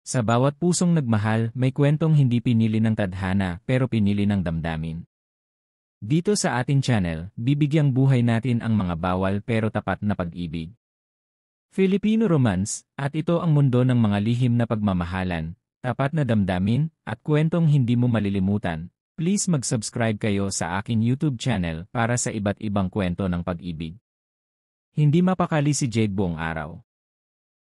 Sa bawat pusong nagmahal, may kwentong hindi pinili ng tadhana pero pinili ng damdamin. Dito sa ating channel, bibigyang buhay natin ang mga bawal pero tapat na pag-ibig. Filipino romance, at ito ang mundo ng mga lihim na pagmamahalan, tapat na damdamin, at kwentong hindi mo malilimutan. Please mag-subscribe kayo sa aking YouTube channel para sa iba't ibang kwento ng pag-ibig. Hindi mapakali si Jade buong araw.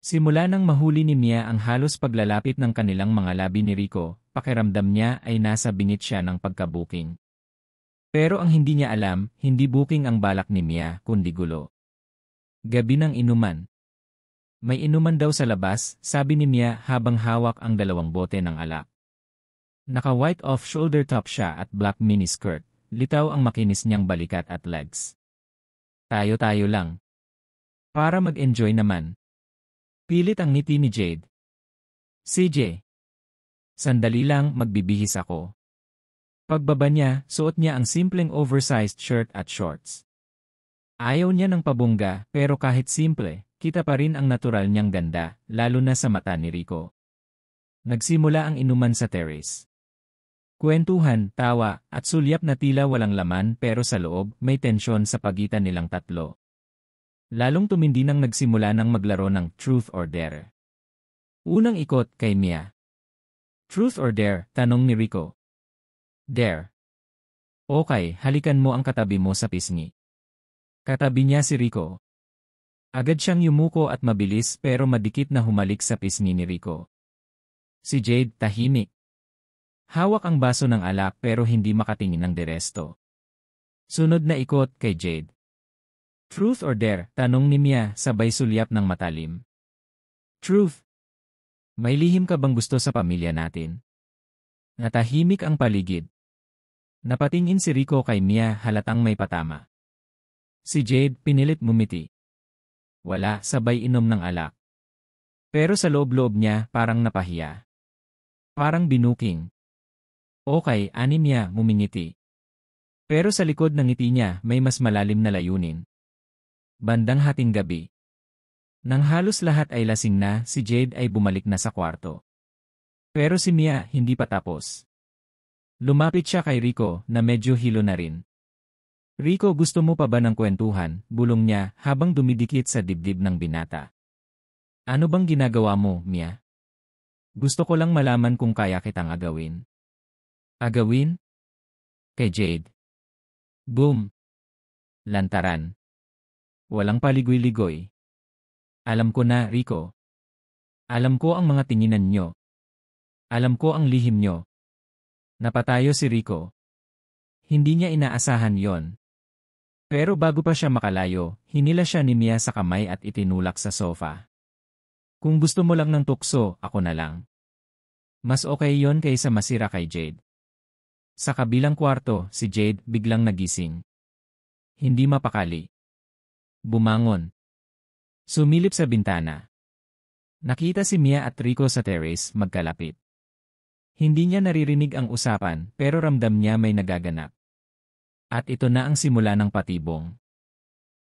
Simula nang mahuli ni Mia ang halos paglalapit ng kanilang mga labi ni Rico, pakiramdam niya ay nasa bingit siya ng pagkabuking. Pero ang hindi niya alam, hindi booking ang balak ni Mia, kundi gulo. Gabi ng inuman. May inuman daw sa labas, sabi ni Mia habang hawak ang 2 bote ng alak. Naka-white off-shoulder top siya at black miniskirt, litaw ang makinis niyang balikat at legs. Tayo-tayo lang. Para mag-enjoy naman. Pilit ang ngiti ni Jade. CJ. Sandali lang, magbibihis ako. Pagbaba niya, suot niya ang simpleng oversized shirt at shorts. Ayaw niya ng pabongga, pero kahit simple, kita pa rin ang natural niyang ganda, lalo na sa mata ni Rico. Nagsimula ang inuman sa terrace. Kwentuhan, tawa, at sulyap na tila walang laman pero sa loob may tensyon sa pagitan nilang tatlo. Lalong tumindi nang nagsimula ng maglaro ng Truth or Dare. Unang ikot kay Mia. Truth or Dare, tanong ni Rico. Dare. Okay, halikan mo ang katabi mo sa pisngi. Katabi niya si Rico. Agad siyang yumuko at mabilis pero madikit na humalik sa pisngi ni Rico. Si Jade tahimik. Hawak ang baso ng alak pero hindi makatingin ng deresto. Sunod na ikot kay Jade. Truth or Dare, tanong ni Mia sabay sulyap ng matalim. Truth. May lihim ka bang gusto sa pamilya natin? Natahimik ang paligid. Napatingin si Rico kay Mia halatang may patama. Si Jade pinilit bumiti. Wala, sabay inom ng alak. Pero sa loob-loob niya parang napahiya. Parang binuking. Okay, ani niya ngumingiti. Pero sa likod ng ngiti niya may mas malalim na layunin. Bandang hating gabi. Nang halos lahat ay lasing na, si Jade ay bumalik na sa kwarto. Pero si Mia hindi pa tapos. Lumapit siya kay Rico na medyo hilo na rin. Rico, gusto mo pa ba ng kwentuhan? Bulong niya habang dumidikit sa dibdib ng binata. Ano bang ginagawa mo, Mia? Gusto ko lang malaman kung kaya kitang agawin. Agawin? Kay Jade. Boom. Lantaran. Walang paligoy-ligoy. Alam ko na, Rico. Alam ko ang mga tinginan nyo. Alam ko ang lihim nyo. Napatayo si Rico. Hindi niya inaasahan yon. Pero bago pa siya makalayo, hinila siya ni Mia sa kamay at itinulak sa sofa. Kung gusto mo lang ng tukso, ako na lang. Mas okay yon kaysa masira kay Jade. Sa kabilang kwarto, si Jade biglang nagising. Hindi mapakali. Bumangon. Sumilip sa bintana. Nakita si Mia at Rico sa terrace magkalapit. Hindi niya naririnig ang usapan pero ramdam niya may nagaganap. At ito na ang simula ng patibong.